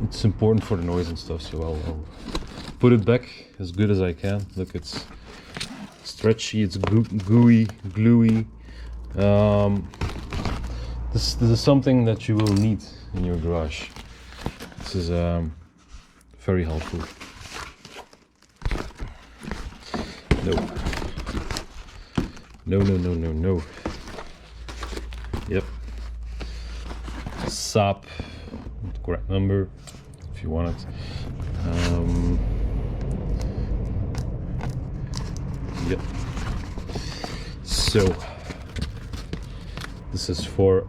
it's important for the noise and stuff, so I'll put it back as good as I can. Look, it's stretchy, it's gooey, gluey. This is something that you will need in your garage. This is very helpful. No. Yep. Saab, the correct number, if you want it. Yep. So this is for.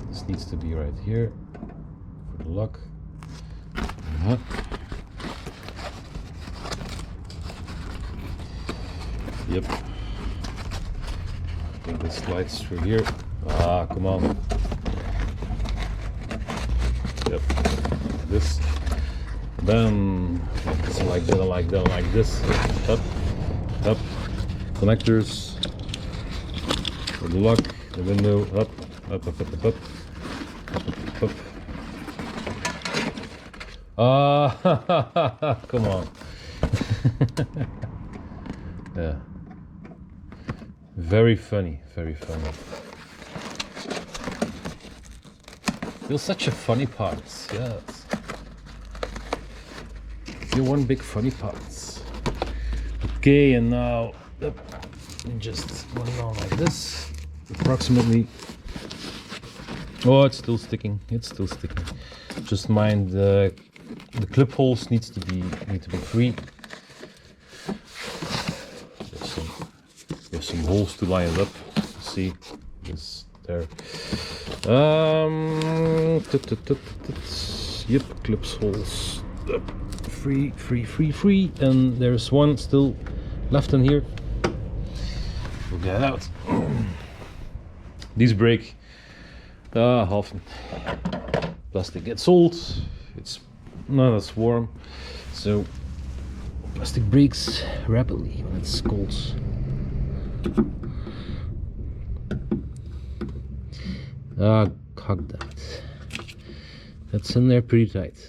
This needs to be right here for the lock. Yep. I think this slides through here. Ah, come on. Yep. This. Then like that, like that, like this. Up. Connectors. For the lock, the window. Up. Ah, come on. Yeah. Very funny. You're such a funny parts, yes. You're one big funny parts. Okay, and now just going on like this, approximately. Oh, it's still sticking. Just mind the clip holes need to be free. There's some holes to line it up. See, this there. Yep, clips holes up. Free, and there's one still left in here. We'll get it out. These break often. Plastic gets old. It's not as warm, so plastic breaks rapidly when it's cold. Cock that. That's in there pretty tight.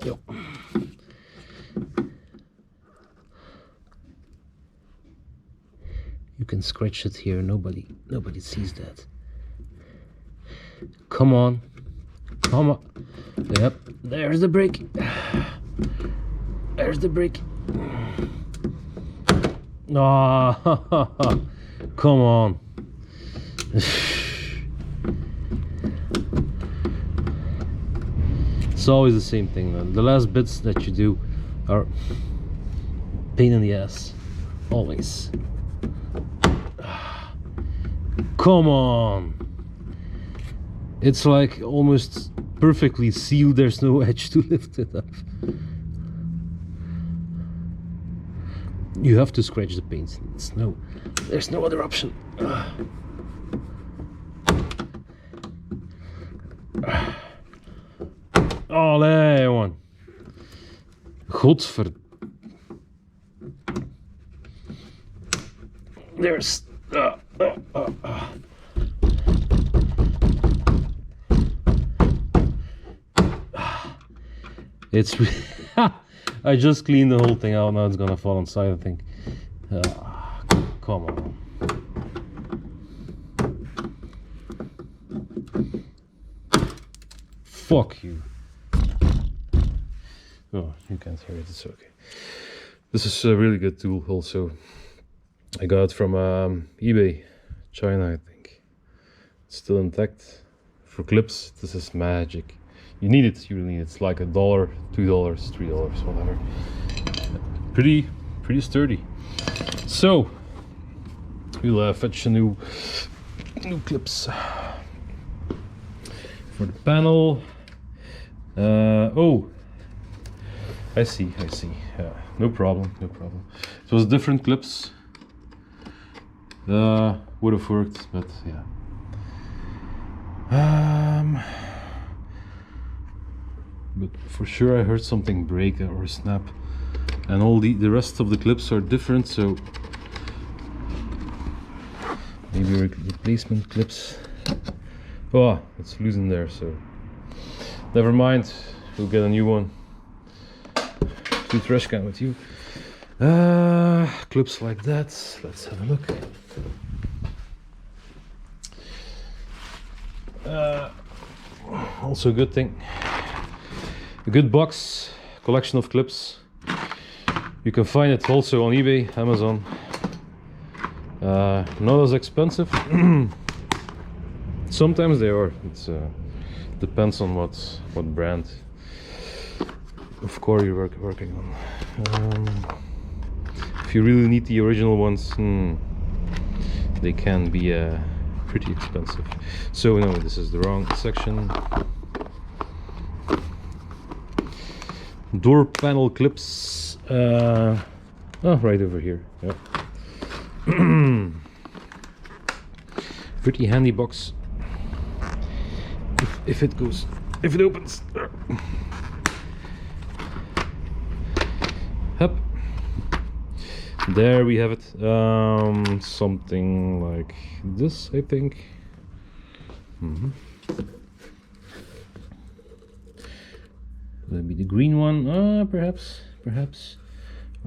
Yo. You can scratch it here. Nobody sees that. Come on. Yep. There's the brake. There's the brake. Ah, come on. It's always the same thing, man. The last bits that you do are pain in the ass. Always. Come on. It's like almost perfectly sealed. There's no edge to lift it up. You have to scratch the paint. There's no other option. Allee, jongen. Godver... There's... It's... I just cleaned the whole thing out, now it's gonna fall inside, I think. Come on. Fuck you. Oh, you can't hear it, it's okay. This is a really good tool also. I got it from eBay, China, I think. It's still intact. For clips, this is magic. You need it, you really need it. It's like $1, $2, $3, whatever. Pretty sturdy. So, we'll fetch a new clips for the panel. Oh, I see. No problem. It was different clips. Would have worked, but yeah. But for sure I heard something break or snap and all the rest of the clips are different, so maybe replacement clips. Oh, it's loose in there, so never mind, we'll get a new one to trash can with you. Clips like that, let's have a look. Also a good thing, a good box collection of clips. You can find it also on eBay, Amazon. Not as expensive. Sometimes they are. It depends on what brand of core you're working on. If you really need the original ones, they can be pretty expensive. So no, this is the wrong section. Door panel clips. Oh, right over here. Yep. Pretty handy box. If it opens. Hup. There we have it. Something like this, I think. Maybe the green one. Perhaps.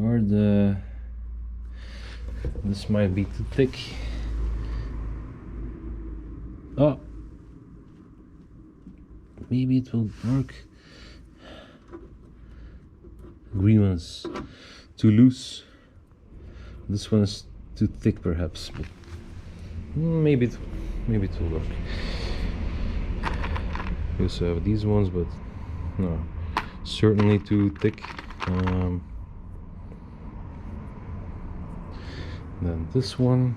Or this might be too thick. Oh, maybe it will work. Green one is too loose. This one is too thick, perhaps. But maybe it will work. We also have these ones, but no, certainly too thick. Then this one.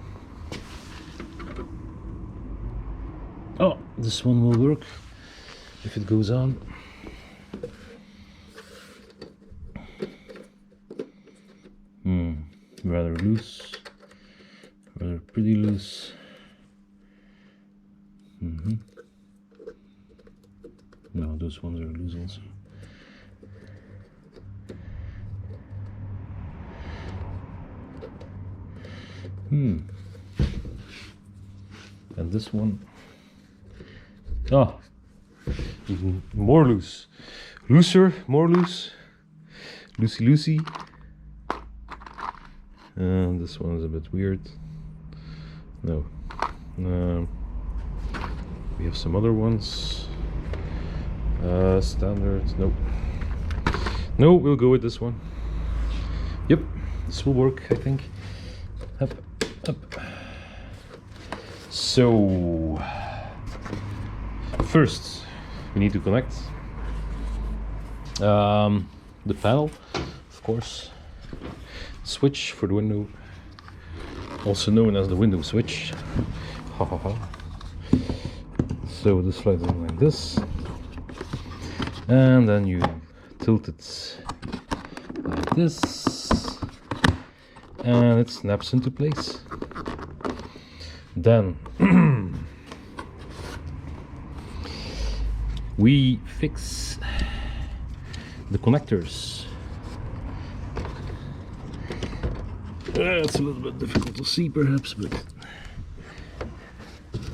Oh, this one will work if it goes on. Rather loose, rather pretty loose. No, those ones are loose also. And this one, even more loose, more loose, loosey. And this one is a bit weird. No, we have some other ones. Standard. Nope. No, we'll go with this one. Yep, this will work, I think. Up. So first we need to connect the panel, of course. Switch for the window, also known as the window switch. So this slides in like this, and then you tilt it like this, and it snaps into place. Then we fix the connectors. It's a little bit difficult to see, perhaps, but